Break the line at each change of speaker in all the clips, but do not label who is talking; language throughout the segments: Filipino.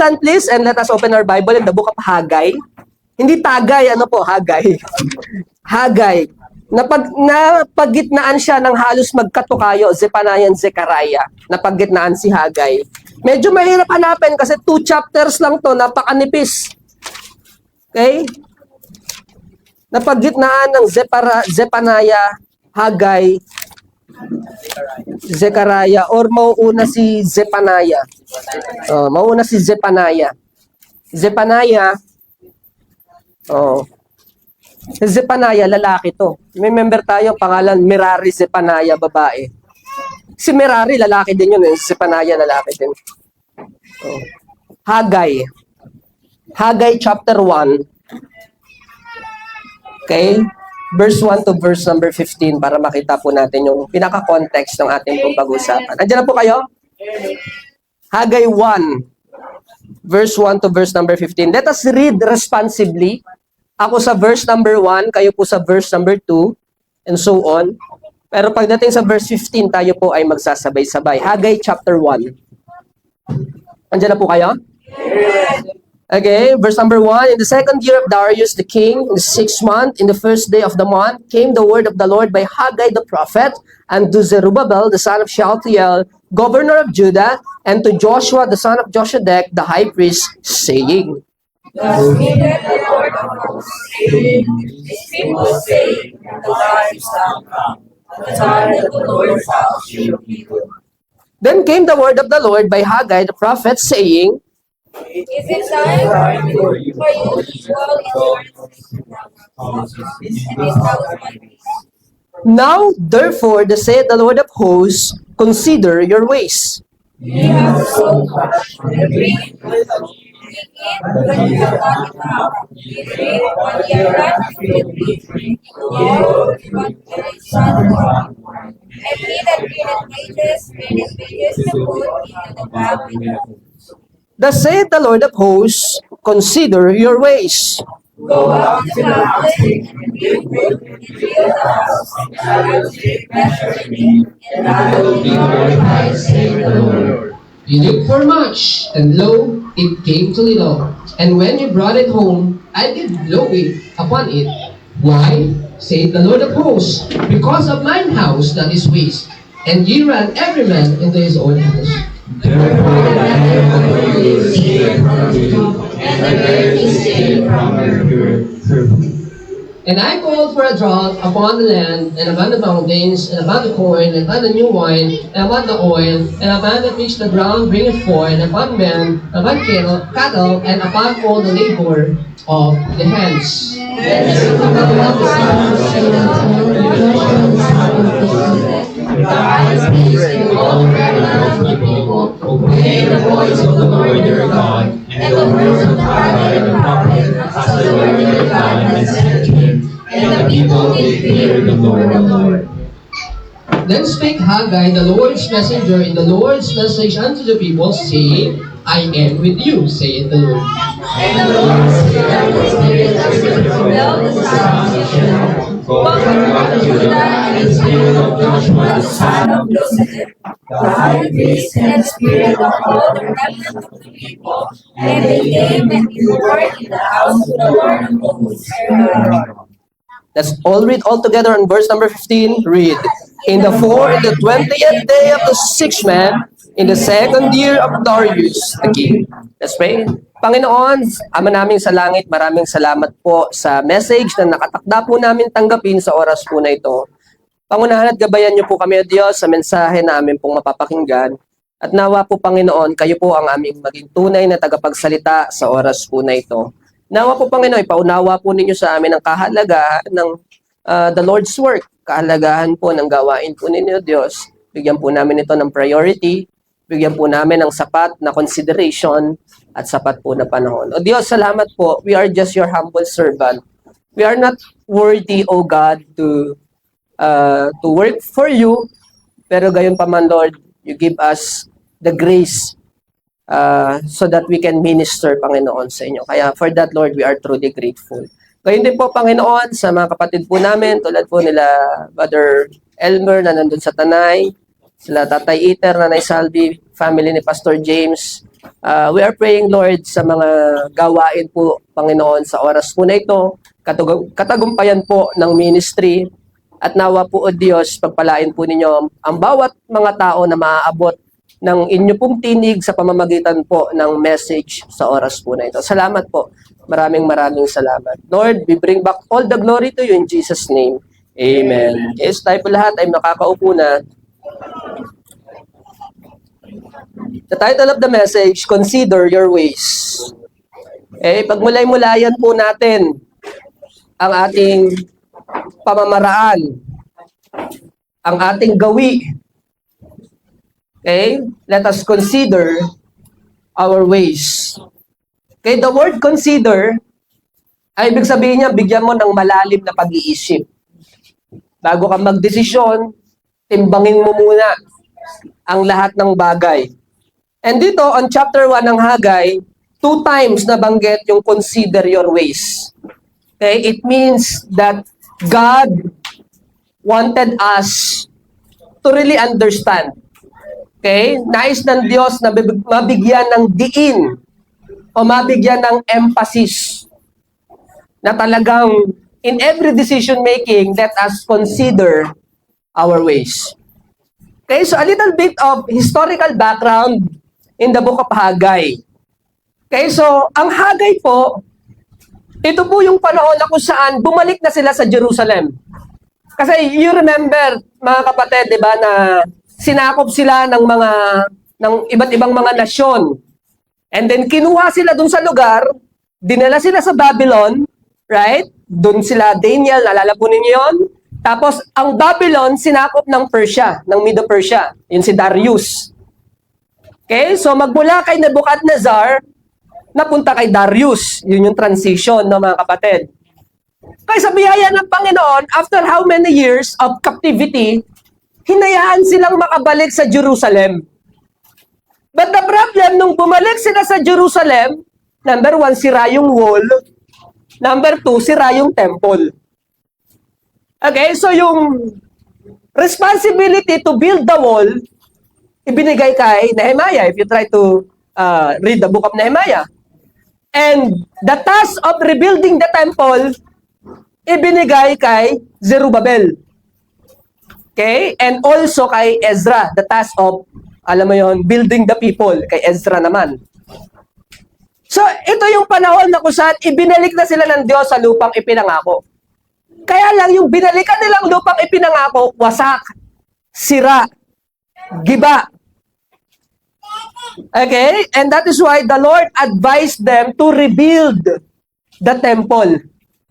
stand please and let us open our Bible in the book of Haggai. Hindi Tagay, ano po, Haggai. Haggai. Napagitnaan siya ng halos magkatukayo, Zephaniah and Zechariah. Napagitnaan si Haggai. Medyo mahirap hanapin kasi 2 chapters lang to, napakanipis. Okay? Napagitnaan ng Zephaniah, Haggai, Zechariah, or mauuna si Zephaniah. Mauuna si Zephaniah. Zephaniah, si Zephaniah, lalaki to. May member tayo, pangalan Merari Zephaniah, babae. Si Merari, lalaki din yun. Si Zephaniah, lalaki din. Haggai. Haggai chapter 1. Okay? Verse 1 to verse number 15 para makita po natin yung pinaka-context ng ating pong pag-usapan. Andiyan na po kayo? Haggai 1, verse 1 to verse number 15. Let us read responsibly. Ako sa verse number 1, kayo po sa verse number 2, and so on. Pero pagdating sa verse 15, tayo po ay magsasabay-sabay. Haggai chapter 1. Andiyan na po kayo? Okay, verse number 1. In the 2nd year of Darius the king, in the 6th month, in the 1st day of the month, came the word of the Lord by Haggai the prophet, and to Zerubbabel the son of Shealtiel, governor of Judah, and to Joshua the son of Joshadek, the high priest, saying,
Thus saith the Lord of hosts, his people say, the time is now come, the time that the Lord shall shield people.
Then came the word of the Lord by Haggai the prophet, saying,
Is it time for you to dwell in
Now, therefore, the saith the Lord of hosts, consider your ways.
Ye have so much, and drink with us. Ye eat when ye have not enough. Ye drink when ye are not filled. Ye drink, but ye shall not. And he that earneth wages to put into the bag with them.
Thus saith the Lord of hosts, consider your ways.
Go out to the mountain, and give fruit, and fill the house, and I will take pleasure in it, and I will be glorified, saith the Lord.
You looked for much, and lo, it came to little. And when you brought it home, I did blow it upon it. Why? Saith the Lord of hosts, because of mine house that is waste, and ye ran every man into his own house.
Therefore the land of you is hid from you, and the earth is hid from your
And I called for a drought upon the land, and upon the mountains, and upon the corn, and upon the new wine, and upon the oil, and upon that which the ground bringeth forth, and upon men, upon cattle, and upon all the labor of the hands.
Then Zerubbabel the son of Shealtiel, the high priest, and all the remnant of the people, obey the voice of the Lord your God, and the words of Haggai the prophet, as the Lord your God has sent him. And the people did fear the Lord.
Then spake Haggai the Lord's messenger in the Lord's message unto the people, saying, I am with you, saith the Lord.
And the Lord said unto the spirit of Zerubbabel the son of Shealtiel, governor of Judah, and the spirit of Joshua the son of Josedek, the high priest, and the spirit of all the remnant of the people, and they came and labored in the house of the Lord of hosts.
Let's all read all together on verse number 15. Read. In the 20th day of the 6th month, in the 2nd year of Darius the king. Let's pray. Panginoon, Ama namin sa langit, maraming salamat po sa message na nakatakda po namin tanggapin sa oras po na ito. Pangunahan at gabayan niyo po kami, O Diyos, sa mensahe na amin pong mapapakinggan. At nawa po, Panginoon, kayo po ang aming maging tunay na tagapagsalita sa oras po na ito. Nawa po, Panginoon, ipaunawa po ninyo sa amin ang kahalagahan ng the Lord's work. Kahalagahan po ng gawain po ninyo, Diyos. Bigyan po namin ito ng priority. Bigyan po namin ng sapat na consideration at sapat po na panahon. O Diyos, salamat po. We are just your humble servant. We are not worthy, O God, to work for you. Pero gayon pa man, Lord, you give us the grace so that we can minister, Panginoon, sa inyo. Kaya for that, Lord, we are truly grateful. Gayon din po, Panginoon, sa mga kapatid po namin, tulad po nila Brother Elmer na nandun sa Tanay, sila Tatay Iter, Nanay Salvi, family ni Pastor James, We are praying, Lord, sa mga gawain po, Panginoon, sa oras po na ito, katagumpayan po ng ministry, at nawa po, O Diyos, pagpalain po ninyo ang bawat mga tao na maaabot ng inyo pong tinig sa pamamagitan po ng message sa oras po na ito. Salamat po. Maraming salamat. Lord, we bring back all the glory to you in Jesus' name. Amen. Yes, tayo po lahat ay makakaupo na. The title of the message, Consider Your Ways. Pagmulay-mulayan po natin ang ating pamamaraan, ang ating gawi. Let us consider our ways. The word consider, ay ibig sabihin niya, bigyan mo ng malalim na pag-iisip. Bago ka magdesisyon, timbangin mo muna ang lahat ng bagay. And dito, on chapter 1 ng Haggai, 2 times nabanggit yung consider your ways. It means that God wanted us to really understand. Nais ng Diyos na mabigyan ng diin o mabigyan ng emphasis na talagang in every decision making, let us consider our ways. So a little bit of historical background in the book of Haggai. So ang Haggai po, ito po yung panahon na kung saan bumalik na sila sa Jerusalem. Kasi you remember, mga kapatid, di ba, na sinakop sila ng iba't ibang mga nasyon. And then kinuha sila dun sa lugar, dinala sila sa Babylon, right? Dun sila, Daniel, nalala po ninyo yun? Tapos, ang Babylon, sinakop ng Persia, ng Medo-Persia. Yun si Darius. So magmula kay Nebuchadnezzar, napunta kay Darius. Yun yung transition, no, mga kapatid. Kaya sa biyaya ng Panginoon, after how many years of captivity, hinayaan silang makabalik sa Jerusalem. But the problem, nung bumalik sila sa Jerusalem, number 1, sira yung wall. Number 2, sira yung temple. So yung responsibility to build the wall, ibinigay kay Nehemiah, if you try to read the book of Nehemiah. And the task of rebuilding the temple, ibinigay kay Zerubbabel. And also kay Ezra, the task of, alam mo yon, building the people, kay Ezra naman. So, ito yung panahon na kung saan ibinalik na sila ng Diyos sa lupang ipinangako. Kaya lang, yung binalikan nilang lupang ipinangako, wasak, sira, giba. And that is why the Lord advised them to rebuild the temple.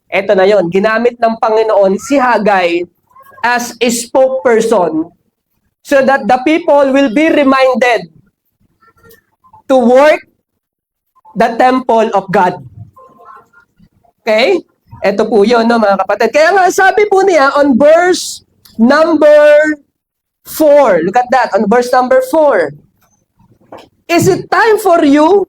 Ito na yon, ginamit ng Panginoon si Haggai as a spokesperson so that the people will be reminded to work the temple of God. Ito po yun, no, mga kapatid. Kaya nga, sabi po niya on verse number 4. Look at that, on verse number 4. Is it time for you,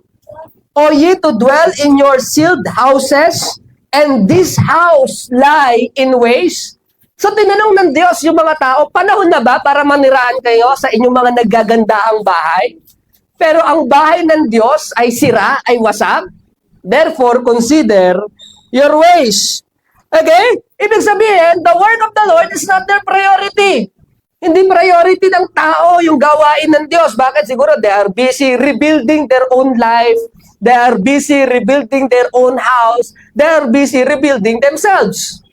O ye, to dwell in your sealed houses, and this house lie in waste? So tinanong ng Diyos yung mga tao, panahon na ba para maniraan kayo sa inyong mga nagagandahang bahay? Pero ang bahay ng Diyos ay sira, ay wasak. Therefore, consider your ways. Ibig sabihin, the work of the Lord is not their priority. Hindi priority ng tao yung gawain ng Diyos. Bakit? Siguro they are busy rebuilding their own life. They are busy rebuilding their own house. They are busy rebuilding themselves.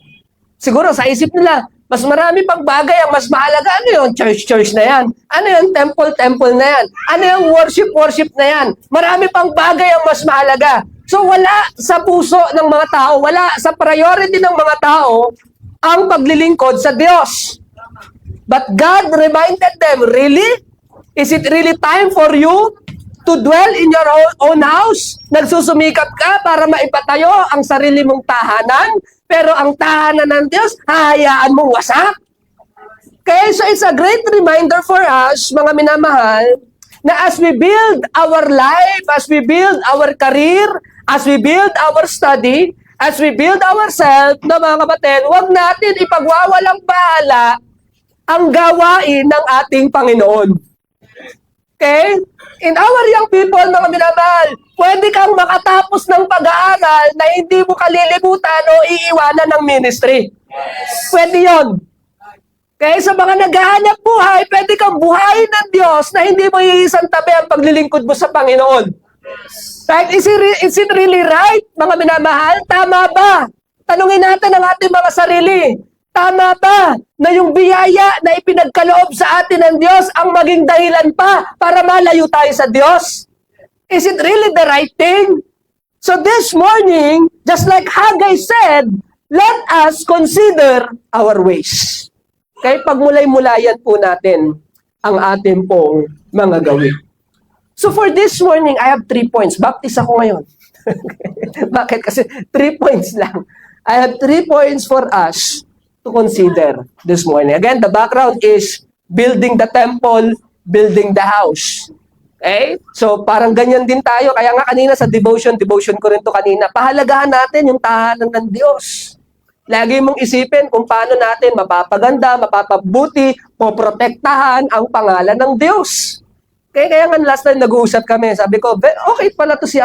Siguro sa isip nila, mas marami pang bagay ang mas mahalaga. Ano yung church na yan? Ano yung temple na yan? Ano yung worship na yan? Marami pang bagay ang mas mahalaga. So wala sa puso ng mga tao, wala sa priority ng mga tao ang paglilingkod sa Diyos. But God reminded them, really? Is it really time for you to dwell in your own house? Nagsusumikap ka para maipatayo ang sarili mong tahanan, pero ang tahanan ng Diyos, hahayaan mong wasak? Okay, so it's a great reminder for us, mga minamahal, na as we build our life, as we build our career, as we build our study, as we build ourselves, na mga kapatid, huwag natin ipagwawalang bahala ang gawain ng ating Panginoon. Okay? In our young people, mga minamahal, pwede kang makatapos ng pag-aaral na hindi mo kalilimutan o iiwanan ng ministry. Pwede yon. Kaya sa mga naghahanap buhay, pwede kang buhayin ng Diyos na hindi mo iisang tabi ang paglilingkod mo sa Panginoon. Right? Is it really right, mga minamahal? Tama ba? Tanungin natin ang ating mga sarili. Tama ba na yung biyaya na ipinagkaloob sa atin ng Diyos ang maging dahilan pa para malayo tayo sa Diyos? Is it really the right thing? So this morning, just like Haggai said, let us consider our ways. Kaya pagmulay-mulayan po natin ang ating pong mga gawin. So for this morning, I have 3 points. Baptist ako ngayon. Bakit? Kasi 3 points lang. I have 3 points for us to consider this morning. Again, the background is building the temple, building the house. Okay? So parang ganyan din tayo. Kaya nga kanina sa devotion ko rin to kanina. Pahalagahan natin yung tahanan ng Diyos. Lagi mong isipin kung paano natin mapapaganda, mapapabuti, poprotektahan ang pangalan ng Diyos. Kaya nga last time nag-uusap kami, sabi ko, okay pala to si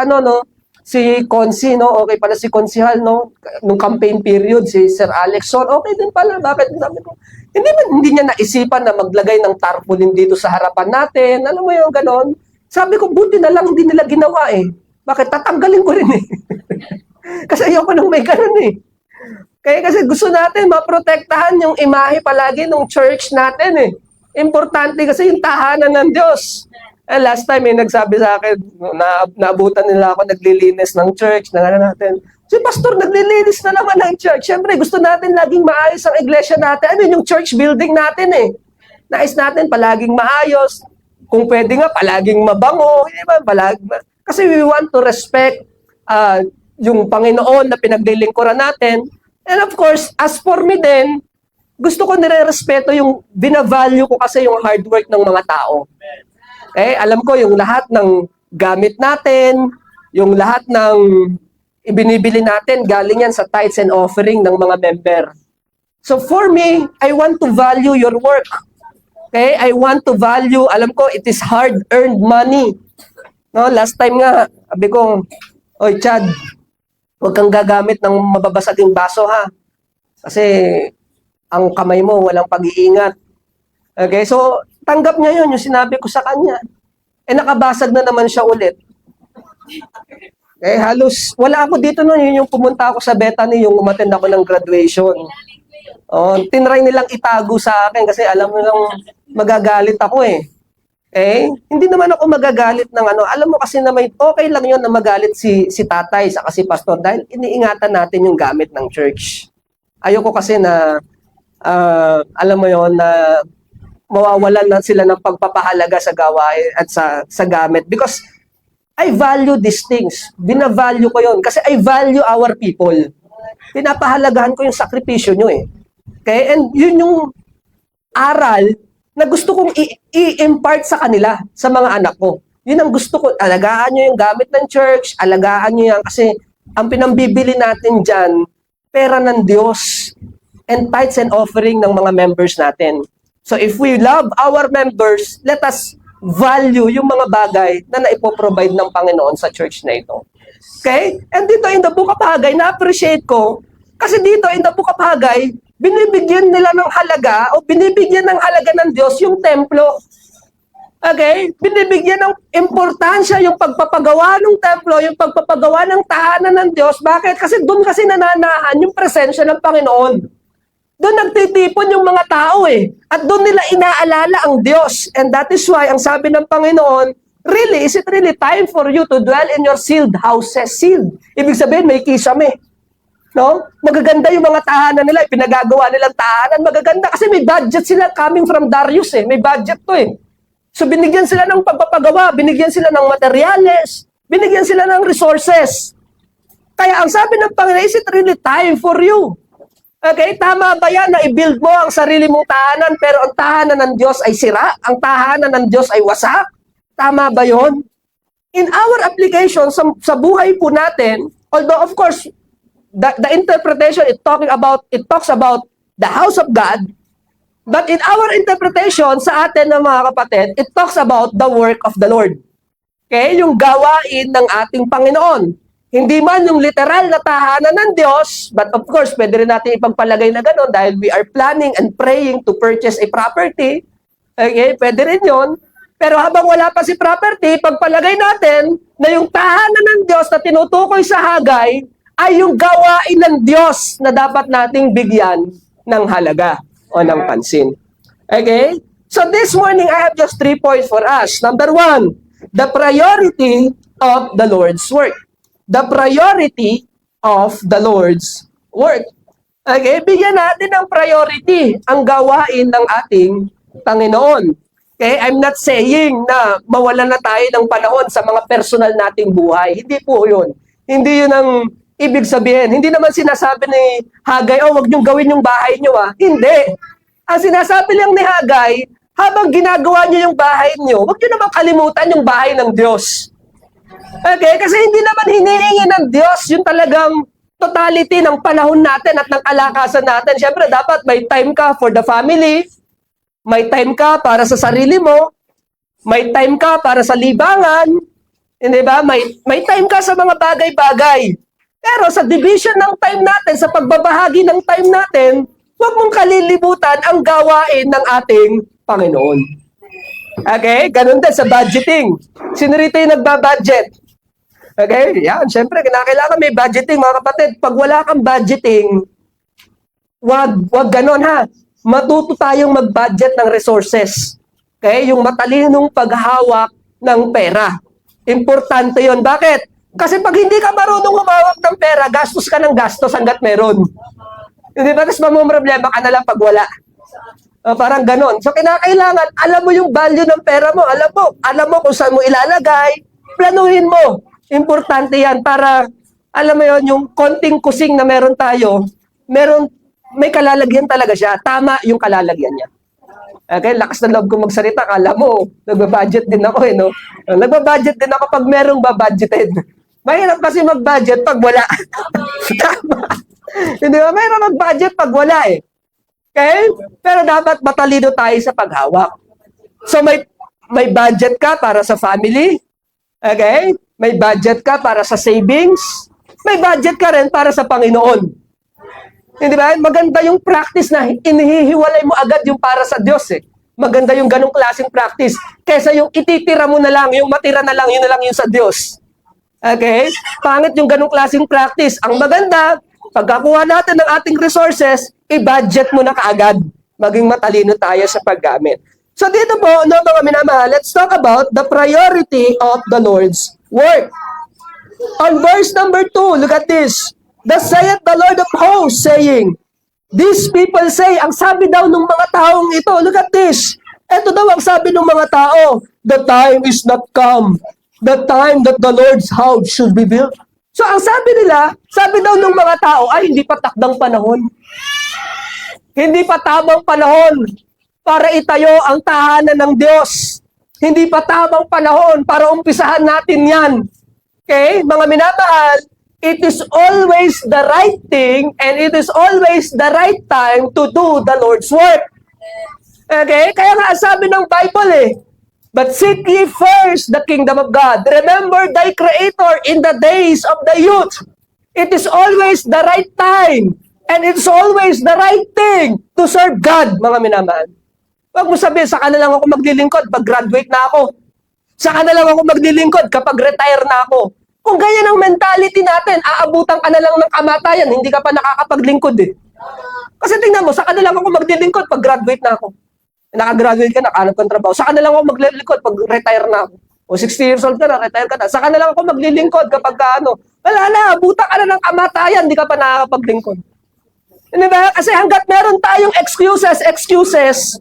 si Consi, no? Okay pala si Konsihal, no? Nung campaign period, si Sir Alexon, okay din pala. Bakit? Sabi ko, hindi niya naisipan na maglagay ng tarpaulin dito sa harapan natin. Alam mo yung ganon? Sabi ko, buti na lang hindi nila ginawa eh. Bakit? Tatanggalin ko rin eh. Kasi ayoko nang may ganon eh. Kaya kasi gusto natin maprotektahan yung imahe palagi ng church natin eh. Importante kasi yung tahanan ng Diyos. Last time may nagsabi sa akin, naabutan nila ako naglilinis ng church, natin. Si pastor naglilinis na naman ng church. Siyempre gusto natin laging maayos ang iglesia natin. Ano yung church building natin eh. Nais natin palaging maayos. Kung pwede nga palaging mabango. Kasi we want to respect yung Panginoon na pinaglilingkuran natin. And of course, as for me din, gusto ko nire-respeto yung binavalue ko kasi yung hard work ng mga tao. Alam ko yung lahat ng gamit natin, yung lahat ng ibinibili natin, galing yan sa tithes and offering ng mga member. So for me, I want to value your work. Okay? I want to value, alam ko, it is hard-earned money. No, last time nga, sabi ko, oy Chad, huwag kang gagamit ng mababasaging baso ha. Kasi ang kamay mo walang pag-iingat. Okay, so tanggap niya yun, yung sinabi ko sa kanya. Nakabasag na naman siya ulit. Halos, wala ako dito noon, yun yung pumunta ako sa Bethany, yung umattend ako ng graduation. Tinry nilang itago sa akin kasi alam mo lang magagalit ako eh. Hindi naman ako magagalit ng ano. Alam mo kasi na may okay lang yun na magalit si tatay sa si pastor dahil iniingatan natin yung gamit ng church. Ayoko kasi na alam mo yon na mawawalan na sila ng pagpapahalaga sa gawain at sa gamit because I value these things. Binavalue ko yon kasi I value our people. Pinapahalagahan ko yung sakripisyo nyo eh. Okay? And yun yung aral na gusto kong i-impart sa kanila, sa mga anak ko. Yun ang gusto ko. Alagaan nyo yung gamit ng church, alagaan nyo yan kasi ang pinambibili natin dyan, pera ng Diyos and tithes and offering ng mga members natin. So if we love our members, let us value yung mga bagay na naipoprovide ng Panginoon sa church na ito. Okay? And dito in the Book of Haggai, na-appreciate ko, kasi dito in the Book of Haggai, binibigyan nila ng halaga o binibigyan ng halaga ng Diyos yung templo. Okay? Binibigyan ng importansya yung pagpapagawa ng templo, yung pagpapagawa ng tahanan ng Diyos. Bakit? Kasi doon kasi nananahan yung presensya ng Panginoon. Doon nagtitipon yung mga tao eh. At doon nila inaalala ang Diyos. And that is why, ang sabi ng Panginoon, really, is it really time for you to dwell in your sealed houses? Sealed. Ibig sabihin, may kisame. No? Magaganda yung mga tahanan nila, pinagagawa nilang tahanan, magaganda kasi may budget sila coming from Darius eh, may budget to eh. So binigyan sila ng pagpapagawa, binigyan sila ng materyales, binigyan sila ng resources. Kaya ang sabi ng Panginoon, is it really time for you? Okay, tama ba yan na i-build mo ang sarili mong tahanan pero ang tahanan ng Diyos ay sira? Ang tahanan ng Diyos ay wasak? Tama ba yon? In our application sa buhay po natin, although of course, the interpretation it talks about the house of God, But in our interpretation, sa atin ng mga kapatid, it talks about the work of the Lord. Okay? Yung gawain ng ating Panginoon. Hindi man yung literal na tahanan ng Diyos, but of course, pwede rin natin ipagpalagay na gano'n dahil we are planning and praying to purchase a property. Okay? Pwede rin yun. Pero habang wala pa si property, pagpalagay natin na yung tahanan ng Diyos na tinutukoy sa Hagay ay yung gawain ng Diyos na dapat nating bigyan ng halaga o ng pansin. Okay? So this morning, I have just 3 points for us. Number 1, the priority of the Lord's work. The priority of the Lord's work. Okay? Bigyan natin ng priority ang gawain ng ating Panginoon. Okay? I'm not saying na mawalan na tayo ng panahon sa mga personal nating buhay. Hindi po yun. Hindi yun ang ibig sabihin. Hindi naman sinasabi ni Hagay, wag niyong gawin yung bahay niyo. Hindi. Ang sinasabi lang ni Hagay, habang ginagawa niyo yung bahay niyo, wag niyo naman kalimutan yung bahay ng Diyos. Okay? Kasi hindi naman hinihingi ng Diyos yung talagang totality ng panahon natin at ng kalakasan natin. Siyempre, dapat may time ka for the family, may time ka para sa sarili mo, may time ka para sa libangan, hindi ba? May time ka sa mga bagay-bagay. Pero sa division ng time natin, sa pagbabahagi ng time natin, huwag mong kalilimutan ang gawain ng ating Panginoon. Okay? Ganun din sa budgeting. Sino rito yung nagbabudget? Okay? Yan. Siyempre, kinakailangan may budgeting, mga kapatid. Pag wala kang budgeting, wag ganun ha. Matuto tayong mag-budget ng resources. Okay? Yung matalinong paghawak ng pera. Importante yon. Bakit? Kasi pag hindi ka marunong humawak ng pera, gastos ka ng gastos hanggat meron. Hindi ba? Tapos mamumroblema ka na lang pag wala. Parang ganon. So, kinakailangan, alam mo yung value ng pera mo. Alam mo kung saan mo ilalagay. Planuhin mo. Importante yan para, alam mo yon yung konting kusing na meron tayo, may kalalagyan talaga siya. Tama yung kalalagyan niya. Okay, lakas na loob ko magsalita. Kala mo, nagbabudget din ako no? Nagbabudget din ako pag merong babudgeted. Mahirap kasi mag-budget pag wala. Tama. Hindi ba? Mahirap mag-budget pag wala Okay? Pero dapat matalino tayo sa paghawak. So may budget ka para sa family. Okay? May budget ka para sa savings. May budget ka rin para sa Panginoon. Hindi ba? Maganda yung practice na inihihiwalay mo agad yung para sa Diyos Maganda yung ganong klaseng practice. Kesa yung ititira mo na lang, yung matira na lang, yun na lang yung sa Diyos. Okay? Pangit yung ganong klaseng practice. Ang maganda, pagkakuha natin ng ating resources, i-budget mo na kaagad. Maging matalino tayo sa paggamit. So dito po, mga minamahal, let's talk about the priority of the Lord's work. On verse number 2, look at this. Thus saith the Lord of hosts, saying, these people say, ang sabi daw ng mga taong ito, look at this. Ito daw ang sabi ng mga tao, the time is not come. The time that the Lord's house should be built. So ang sabi nila, sabi daw ng mga tao, ay hindi pa takdang panahon. Hindi pa tamang panahon para itayo ang tahanan ng Diyos. Hindi pa tamang panahon para umpisahan natin yan. Okay? Mga minamahal, it is always the right thing and it is always the right time to do the Lord's work. Okay? Kaya nga sabi ng Bible but seek ye first the kingdom of God. Remember thy Creator in the days of the youth. It is always the right time and it's always the right thing to serve God, mga minamahal. Huwag mo sabihin, saka na lang ako maglilingkod pag graduate na ako. Saka na lang ako maglilingkod kapag retire na ako. Kung ganyan ang mentality natin, aabutan ka na lang ng kamatayan, hindi ka pa nakakapaglingkod Kasi tingnan mo, saka na lang ako maglilingkod pag graduate na ako. Nakagraduate ka, nakahanap kang trabaho. Saka na lang ako maglilingkod pag retire na ako. O 60 years old ka na, retire ka na. Saka na lang ako maglilingkod kapag wala na, abutan ka na ng kamatayan, hindi ka pa nakakapaglingkod. Hindi ba? Kasi hanggat meron tayong excuses,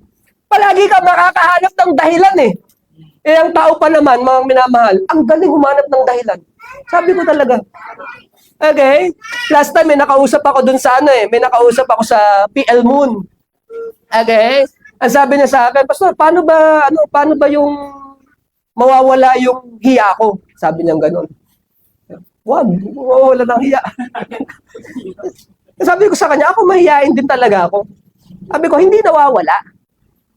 palagi ka makakahanap ng dahilan ang tao pa naman, mga minamahal, ang galing humanap ng dahilan. Sabi ko talaga. Okay? Last time, may nakausap ako dun sa may nakausap ako sa PL Moon. Okay? Ang sabi niya sa akin, Pastor, paano ba yung mawawala yung hiya ko? Sabi niya gano'n. Wag, mawawala ng hiya. Sabi ko sa kanya, ako mahihain din talaga ako. Sabi ko, hindi nawawala.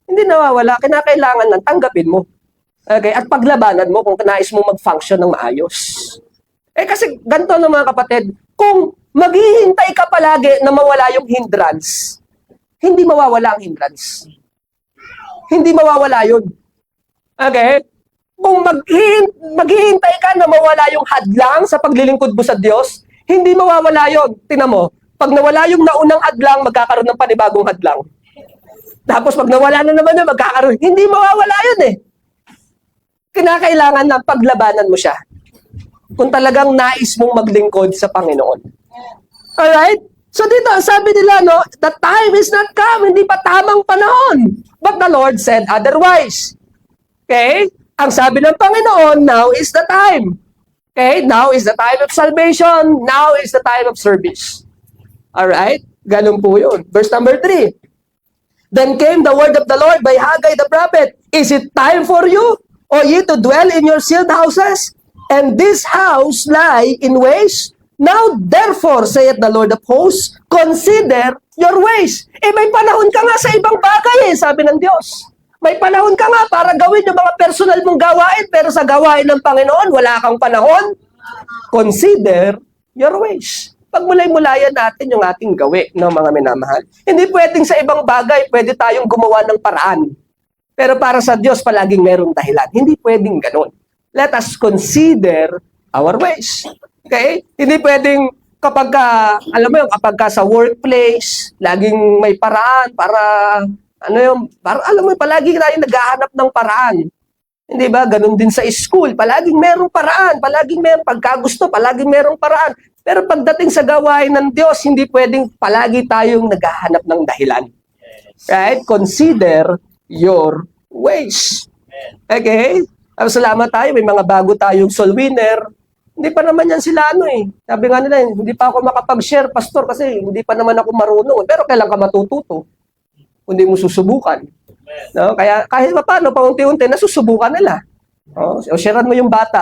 Hindi nawawala, kinakailangan lang tanggapin mo. Okay? At paglabanan mo kung nais mo mag-function ng maayos. Kasi ganito ng mga kapatid, kung maghihintay ka palagi na mawala yung hindrance, hindi mawawala ang hindrance. Hindi mawawala yun. Okay? Kung maghihintay ka na mawala yung hadlang sa paglilingkod mo sa Diyos, hindi mawawala yun. Tingnan mo, pag nawala yung naunang hadlang, magkakaroon ng panibagong hadlang. Tapos pag nawala na naman yun, magkakaroon. Hindi mawawala yun eh. Kinakailangan na paglabanan mo siya. Kung talagang nais mong maglingkod sa Panginoon. Alright? So dito, sabi nila, no, the time is not come, hindi pa tamang panahon. But the Lord said otherwise. Okay? Ang sabi ng Panginoon, now is the time. Okay? Now is the time of salvation. Now is the time of service. Alright? Ganun po yun. Verse number 3. Then came the word of the Lord by Haggai the prophet. Is it time for you, O ye, to dwell in your sealed houses? And this house lie in waste? Now, therefore, saith the Lord of hosts, consider your ways. May panahon ka nga sa ibang bagay sabi ng Diyos. May panahon ka nga para gawin yung mga personal mong gawain, pero sa gawain ng Panginoon, wala kang panahon. Consider your ways. Pagmulay-mulayan natin yung ating gawi ng mga minamahal. Hindi pwedeng sa ibang bagay, pwede tayong gumawa ng paraan. Pero para sa Diyos, palaging merong dahilan. Hindi pwedeng ganun. Let us consider our ways. Okay? Hindi pwedeng kapag alam mo yung kapag sa workplace, laging may paraan para para alam mo palagi tayong naghahanap ng paraan. Hindi ba? Ganun din sa school, palaging merong paraan, palaging merong pagkagusto, palaging merong paraan. Pero pagdating sa gawain ng Diyos, hindi pwedeng palagi tayong naghahanap ng dahilan. Right? Consider your ways. Okay? Salamat tayo, may mga bago tayong soul winner. Hindi pa naman yan sila Sabi nga nila, hindi pa ako makapag-share, pastor, kasi hindi pa naman ako marunong. Pero kailan ka matututo? Kung mo susubukan. No? Kaya kahit pa paano, paunti-unti, nasusubukan nila. O sharean mo yung bata.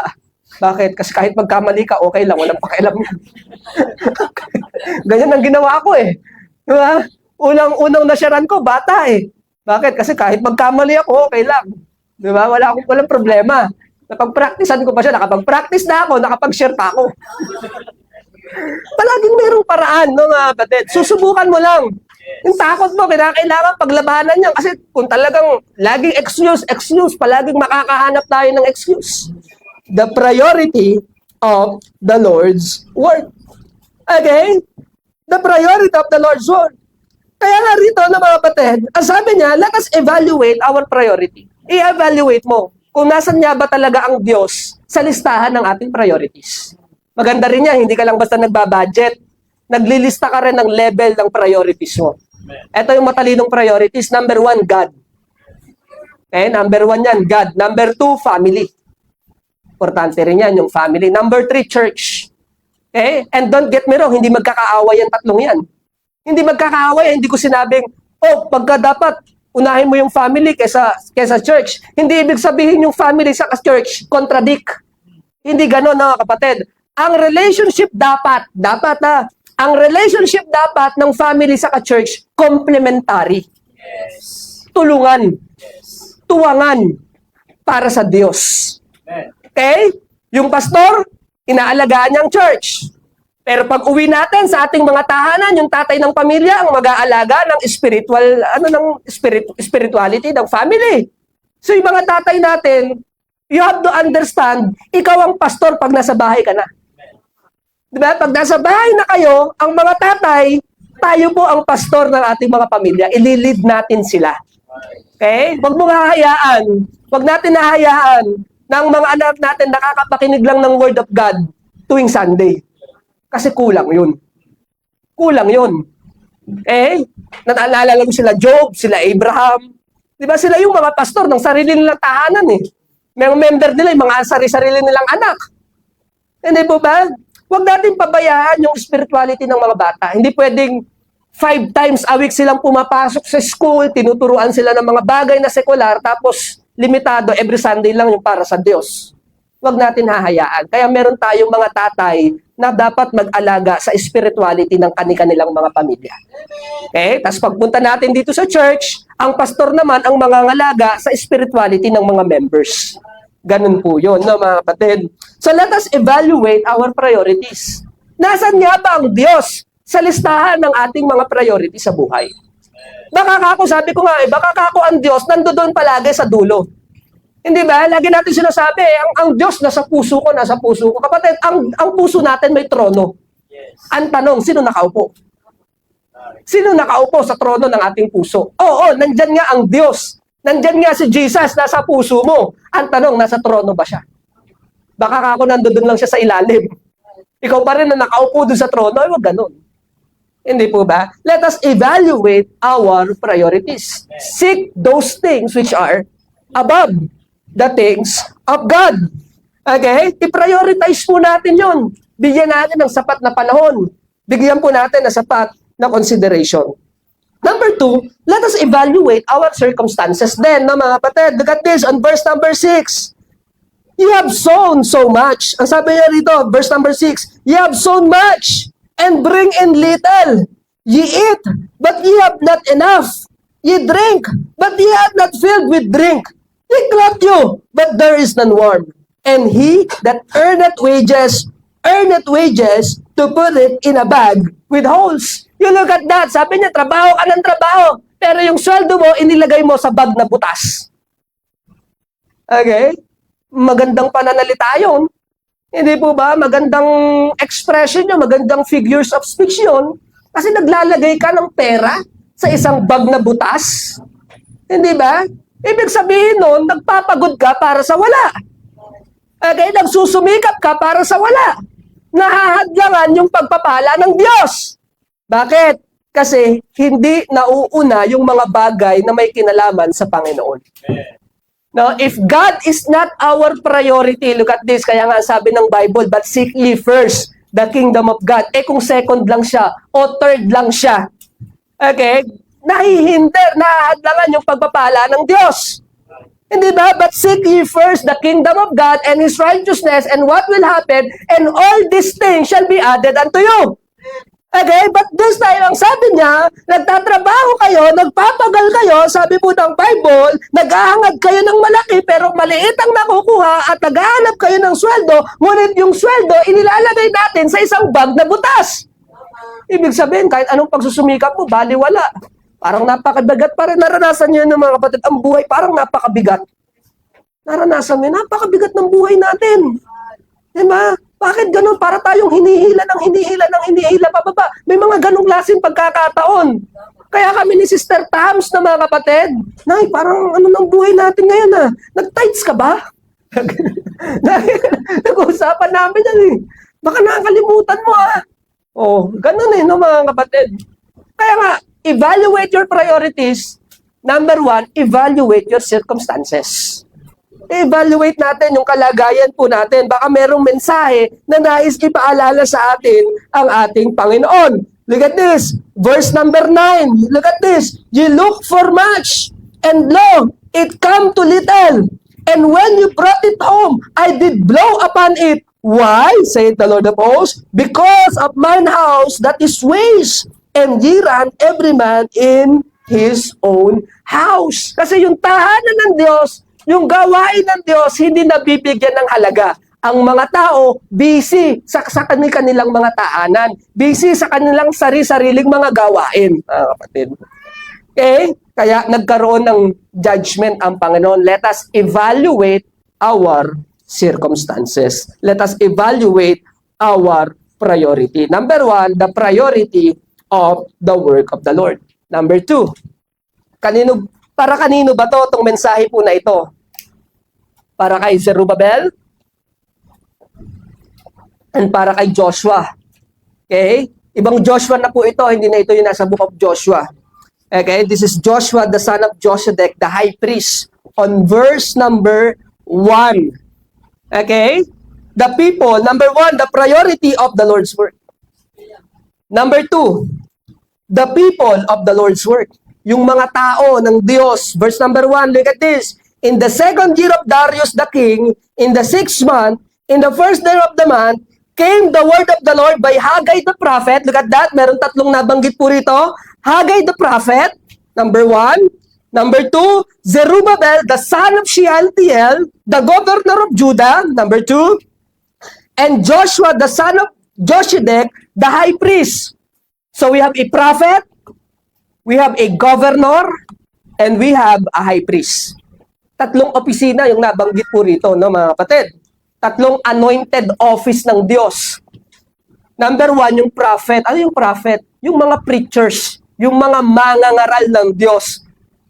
Bakit? Kasi kahit magkamali ka, okay lang, walang pakialam yan. Ganyan ang ginawa ko Diba? Unang na-sharean ko, bata Bakit? Kasi kahit magkamali ako, okay lang. Diba? Walang problema. Napag-practicean ko pa siya. Nakapag-practice na ako, nakapag-share pa ako. Palaging mayroong paraan, mga batid. Susubukan mo lang. Yung takot mo, kailangan paglabanan niyan. Kasi kung talagang laging excuse, palaging makakahanap tayo ng excuse. The priority of the Lord's Word. Okay? The priority of the Lord's Word. Kaya nga rito na mga batid, ang sabi niya, let us evaluate our priority. I-evaluate mo kung nasan niya ba talaga ang Diyos sa listahan ng ating priorities. Maganda rin yan, hindi ka lang basta nagbabudget. Naglilista ka rin ng level ng priorities mo. Ito yung matalinong priorities. Number 1, God. Okay, number 1 yan, God. Number 2, family. Importante rin yan, yung family. Number 3, church. Okay? And don't get me wrong, hindi magkakaaway yung tatlong yan. Hindi magkakaaway, hindi ko sinabing, pagka dapat, unahin mo yung family kesa church. Hindi ibig sabihin yung family sa church, contradict. Hindi gano'n, kapatid. Ang relationship dapat ang relationship dapat ng family sa church, complementary.
Yes.
Tulungan.
Yes.
Tuwangan para sa Diyos. Okay? Yung pastor, inaalagaan niyang church. Pero pag uwi natin sa ating mga tahanan, yung tatay ng pamilya ang mag-aalaga ng spirituality ng family. So yung mga tatay natin, you have to understand, ikaw ang pastor pag nasa bahay ka na. Diba? Pag nasa bahay na kayo, ang mga tatay, tayo po ang pastor ng ating mga pamilya. Ililid natin sila. Okay? Huwag mo hahayaan. Huwag natin nahayaan ng mga anak natin nakakapakinig lang ng Word of God tuwing Sunday. Kasi kulang yun. Kulang yun. Naalala lang sila Job, sila Abraham. Di ba sila yung mga pastor ng sarili nilang tahanan May member nila, yung mga sarili nilang anak. Hindi po ba? Huwag natin pabayaan yung spirituality ng mga bata. Hindi pwedeng 5 times a week silang pumapasok sa school, tinuturuan sila ng mga bagay na sekular, tapos limitado every Sunday lang yung para sa Diyos. wag natin hahayaan. Kaya meron tayong mga tatay na dapat mag-alaga sa spirituality ng kanilang mga pamilya. Okay? Tapos pagpunta natin dito sa church, ang pastor naman ang mangangalaga sa spirituality ng mga members. Ganun po yun, no, mga kapatid. So let us evaluate our priorities. Nasaan nga ba ang Diyos sa listahan ng ating mga priority sa buhay? Baka kako, sabi ko nga baka kako ang Diyos nandoon palagi sa dulo. Hindi ba? Lagi natin sinasabi, ang Diyos nasa puso ko, nasa puso ko. Kapatid, ang puso natin may trono. Ang tanong, sino nakaupo? Sino nakaupo sa trono ng ating puso? Oo, nandyan nga ang Diyos. Nandyan nga si Jesus, nasa puso mo. Ang tanong, nasa trono ba siya? Baka kako nandoon lang siya sa ilalim. Ikaw pa rin na nakaupo doon sa trono, wag ganun. Hindi po ba? Let us evaluate our priorities. Seek those things which are above the things of God. Okay? I-prioritize po natin yun. Bigyan natin ng sapat na panahon. Bigyan po natin ng sapat na consideration. Number 2, let us evaluate our circumstances then, no, mga kapatid. Look at this on verse number 6. You have sown so much. Ang sabi niya rito, verse number 6, you have sown much and bring in little. Ye eat, but ye have not enough. Ye drink, but ye have not filled with drink. Ye clothe you, but there is none warm. And he that earneth wages to put it in a bag with holes. You look at that. Sabi niya, trabaho ka ng trabaho. Pero yung sweldo mo, inilagay mo sa bag na butas. Okay? Magandang pananalita yun. Hindi po ba? Magandang expression yun, magandang figures of speech yun. Kasi naglalagay ka ng pera sa isang bag na butas. Hindi ba? Ibig sabihin nun, nagpapagod ka para sa wala. Okay, nagsusumikap ka para sa wala. Nahahadlangan yung pagpapala ng Diyos. Bakit? Kasi hindi nauuna yung mga bagay na may kinalaman sa Panginoon. Now, if God is not our priority, look at this, kaya nga sabi ng Bible, but seek ye first the kingdom of God. Kung second lang siya o third lang siya, okay, nahahadlangan yung pagpapala ng Diyos. Hindi ba? But seek ye first the kingdom of God and His righteousness, and what will happen? And all these things shall be added unto you. Okay? But this time, ang sabi niya, nagtatrabaho kayo, nagpapagal kayo, sabi po ng Bible, nag-aangad kayo ng malaki, pero maliit ang nakukuha at nag-aanap kayo ng sweldo, ngunit yung sweldo, inilalagay natin sa isang bag na butas. Ibig sabihin, kahit anong pagsusumikap mo, baliwala. Parang napakabigat pa rin. Naranasan niyo ng mga kapatid, ang buhay parang napakabigat. Naranasan niyo, napakabigat ng buhay natin. Diba? Bakit ganun? Para tayong hinihila pababa. May mga ganung klaseng pagkakataon. Kaya kami ni Sister Tams na mga kapatid, Nay, parang ano ng buhay natin ngayon ah? Nag-tights ka ba? Nag-uusapan namin yan eh. Baka nakakalimutan mo ah. Oh, ganun eh, no, mga kapatid. Kaya nga, evaluate your priorities. Number 1, evaluate your circumstances. Evaluate natin yung kalagayan po natin. Baka merong mensahe na nais ipaalala sa atin ang ating Panginoon. Look at this. Verse number 9. Look at this. You look for much, and lo, it come to little. And when you brought it home, I did blow upon it. Why, saith the Lord of hosts? Because of mine house that is waste, and ye ran every man in his own house. Kasi yung tahanan ng Diyos, yung gawain ng Diyos, hindi nabibigyan ng halaga. Ang mga tao, busy sa kanilang mga tahanan. Busy sa kanilang sariling mga gawain. Kapatid. Okay? Kaya nagkaroon ng judgment ang Panginoon. Let us evaluate our circumstances. Let us evaluate our priority. Number 1, the priority of the work of the Lord. Number 2, para kanino ba to itong mensahe po na ito? Para kay Zerubbabel and para kay Joshua. Okay? Ibang Joshua na po ito, hindi na ito yung nasa book of Joshua. Okay? This is Joshua, the son of Josedek, the high priest, on verse number 1. Okay? The people, number 1, the priority of the Lord's work. Number 2, the people of the Lord's work. Yung mga tao ng Diyos. Verse number 1, look at this. In the second year of Darius the king, In the 6th month, in the first day of the month, came the word of the Lord by Haggai the prophet. Look at that. Meron tatlong nabanggit po rito. Haggai the prophet, number 1. Number 2, Zerubbabel, the son of Shealtiel, the governor of Judah, number 2. And Joshua, the son of Joshedek, the high priest. So we have a prophet, we have a governor, and we have a high priest. Tatlong opisina yung nabanggit po rito, no, mga kapatid. Tatlong anointed office ng Diyos. Number 1, yung prophet. Ano yung prophet? Yung mga preachers, yung mga mangangaral ng Diyos,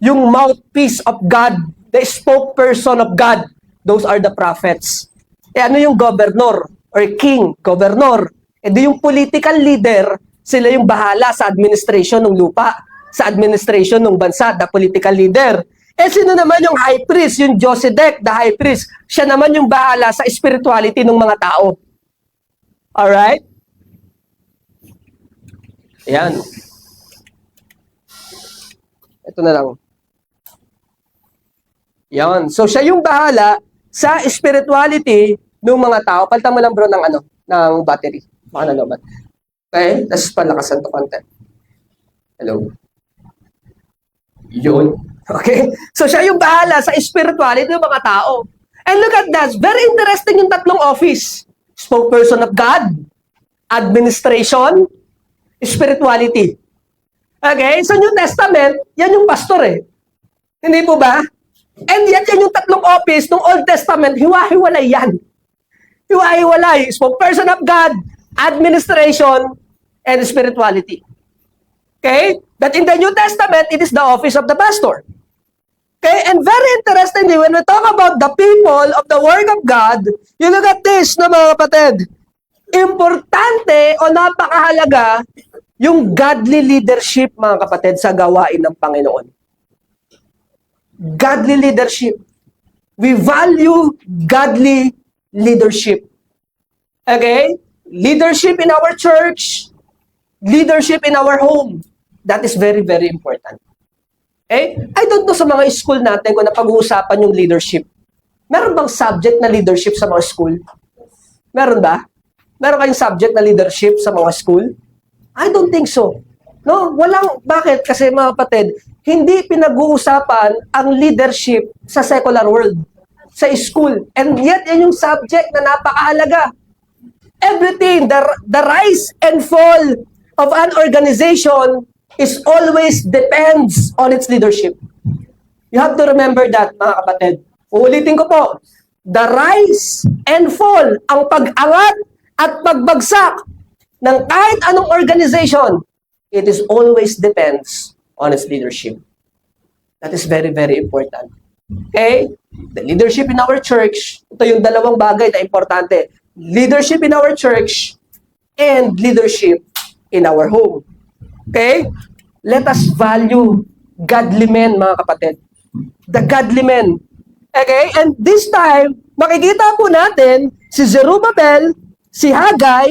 yung mouthpiece of God, the spokesperson of God. Those are the prophets. Ano yung governor or king, governor? Di yung political leader, sila yung bahala sa administration ng lupa, sa administration ng bansa, the political leader. Sino naman yung high priest, yung Josedek, the high priest? Siya naman yung bahala sa spirituality ng mga tao. Alright? Ayan. Ito na lang. Yan. So, siya yung bahala sa spirituality ng mga tao. Palitan mo lang bro ng battery. Baka nalobat. Okay? Tapos palakasan to konti. Hello? Yun. Okay? So, siya yung bahala sa spirituality ng mga tao. And look at that. Very interesting yung tatlong office. Spokesperson of God, administration, spirituality. Okay? Sa New Testament, yan yung pastor eh. Hindi po ba? And yan yung tatlong office ng Old Testament, hiwa-hiwalay yan. Hiwa-hiwalay. Spokesperson of God, administration, and spirituality. Okay? That in the New Testament, it is the office of the pastor. Okay? And very interestingly, when we talk about the people of the work of God, you look at this, no, mga kapatid. Importante o napakahalaga yung godly leadership, mga kapatid, sa gawain ng Panginoon. Godly leadership. We value godly leadership. Okay? Leadership in our church, leadership in our home. That is very, very important. Okay? I don't know sa mga school natin kung napag-uusapan yung leadership. Meron bang subject na leadership sa mga school? Meron ba? Meron kayong subject na leadership sa mga school? I don't think so. No, walang. Bakit? Kasi mga kapatid, hindi pinag-uusapan ang leadership sa secular world, sa school. And yet, yan yung subject na napakahalaga. Everything, the rise and fall of an organization is always depends on its leadership. You have to remember that, mga kapatid. Uulitin ko po, the rise and fall, ang pag-angat at pagbagsak ng kahit anong organization, it is always depends on its leadership. That is very, very important. Okay? The leadership in our church, ito yung dalawang bagay na importante. Leadership in our church and leadership in our home. Okay? Let us value godly men, mga kapatid. The godly men. Okay? And this time, makikita po natin si Zerubbabel, si Haggai,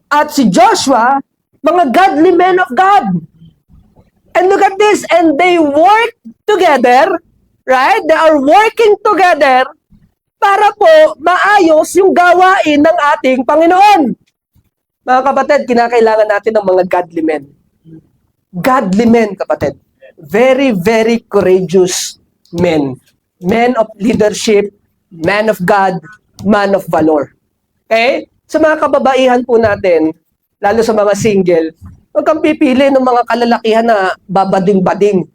at si Joshua, mga godly men of God. And look at this, and they work together, right? They are working together para po maayos yung gawain ng ating Panginoon. Mga kapatid, kinakailangan natin ng mga godly men. Godly men, kapatid. Very, very courageous men. Men of leadership, man of God, man of valor. Okay? Sa mga kababaihan po natin, lalo sa mga single, huwag kang pipili ng mga kalalakihan na babading-bading.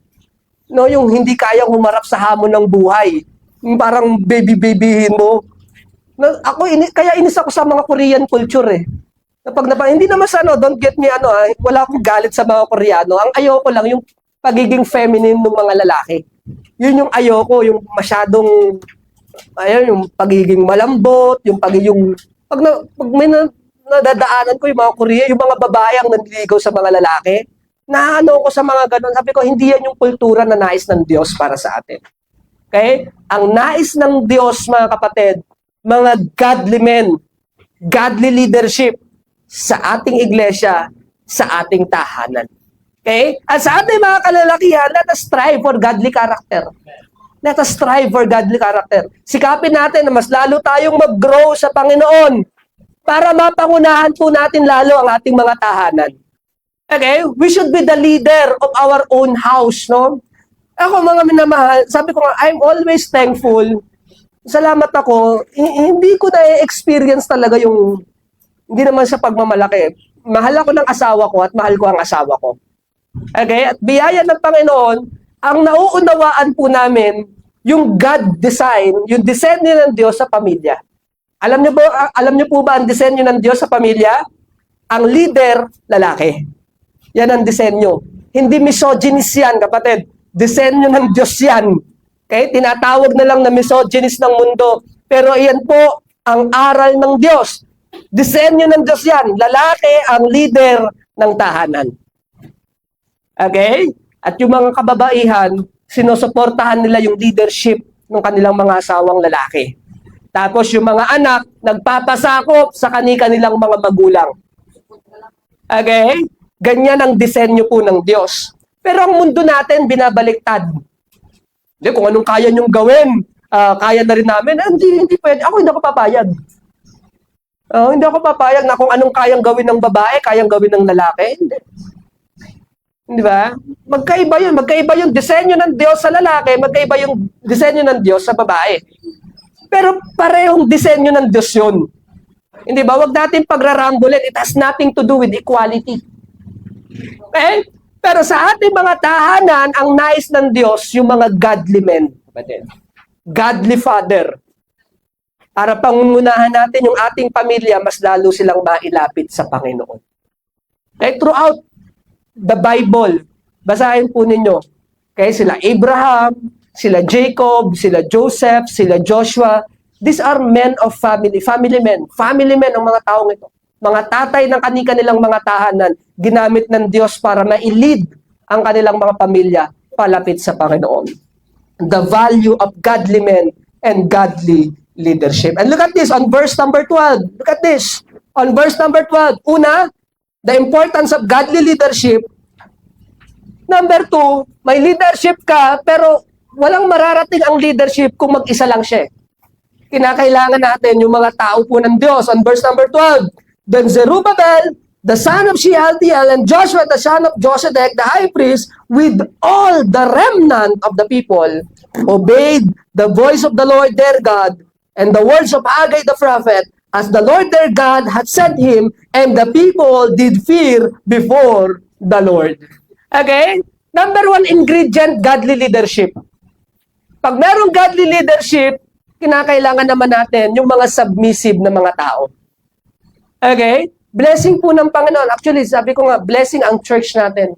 No, yung hindi kayang humarap sa hamon ng buhay. Yung parang baby-babyhin mo. No, kaya inis ako sa mga Korean culture eh. Hindi naman sa don't get me wala akong galit sa mga Koreano. Ang ayoko lang yung pagiging feminine ng mga lalaki. Yun yung ayoko, yung masyadong, yung pagiging malambot, yung pagiging, pag may nadadaanan ko yung mga Korea, yung mga babae ang nanliligaw sa mga lalaki, naano ko sa mga ganun. Sabi ko, hindi yan yung kultura na nais ng Diyos para sa atin. Okay? Ang nais ng Diyos, mga kapatid, mga godly men, godly leadership sa ating iglesia, sa ating tahanan. Okay? At sa ating mga kalalakihan, let us strive for godly character. Let us strive for godly character. Sikapin natin na mas lalo tayong mag-grow sa Panginoon para mapangunahan po natin lalo ang ating mga tahanan. Okay? We should be the leader of our own house, no? Ako, mga minamahal, sabi ko nga, I'm always thankful. Salamat ako. Hindi ko na-experience talaga yung, hindi naman sa pagmamalaki. Mahal ako ng asawa ko at mahal ko ang asawa ko. Okay? At biyaya ng Panginoon, ang nauunawaan po namin, yung God design, yung disenyo ng Diyos sa pamilya. Alam niyo po ba ang disenyo ng Diyos sa pamilya? Ang leader, lalaki. Yan ang disenyo. Hindi misogynist yan, kapatid. Disenyo ng Diyos yan. Okay? Tinatawag na lang na misogynist ng mundo. Pero iyan po ang aral ng Diyos. Disenyo ng Diyos yan. Lalaki ang leader ng tahanan. Okay? At yung mga kababaihan, sinusuportahan nila yung leadership ng kanilang mga asawang lalaki. Tapos yung mga anak, nagpapasakop sa kanilang mga magulang. Okay? Ganyan ang disenyo po ng Diyos. Pero ang mundo natin, binabaliktad. Hindi, kung anong kaya nyong gawin, kaya na rin namin. Hindi pwede. Ako hindi ako papayag. Hindi ako papayag na kung anong kayang gawin ng babae, kayang gawin ng lalaki. Hindi. Di ba? Magkaiba yun. Magkaiba yung disenyo ng Diyos sa lalaki, magkaiba yung disenyo ng Diyos sa babae. Pero parehong disenyo ng Diyos yun. Hindi ba? Huwag natin pagrarambulin. It has nothing to do with equality. Okay? Pero sa ating mga tahanan, ang nais ng Diyos, yung mga godly men. Godly father. Para pangungunahan natin yung ating pamilya, mas lalo silang mailapit sa Panginoon. Okay? Throughout the Bible, basahin po ninyo. Okay? Sila Abraham, sila Jacob, sila Joseph, sila Joshua. These are men of family men. Family men ang mga taong ito. Mga tatay ng kanilang mga tahanan, ginamit ng Diyos para ma-lead ang kanilang mga pamilya palapit sa Panginoon. The value of godly men and godly leadership. And look at this on verse number 12. Look at this. On verse number 12. Una, the importance of godly leadership. Number 2, may leadership ka, pero walang mararating ang leadership kung mag-isa lang siya. Kinakailangan natin yung mga tao po ng Diyos. On verse number 12, then Zerubbabel, the son of Shealtiel, and Joshua, the son of Josedek, the high priest, with all the remnant of the people, obeyed the voice of the Lord their God, and the words of Haggai the prophet, as the Lord their God had sent him, and the people did fear before the Lord. Okay? Number 1 ingredient, godly leadership. Pag merong godly leadership, kinakailangan naman natin yung mga submissive na mga tao. Okay? Blessing po ng Panginoon. Actually, sabi ko nga, blessing ang church natin.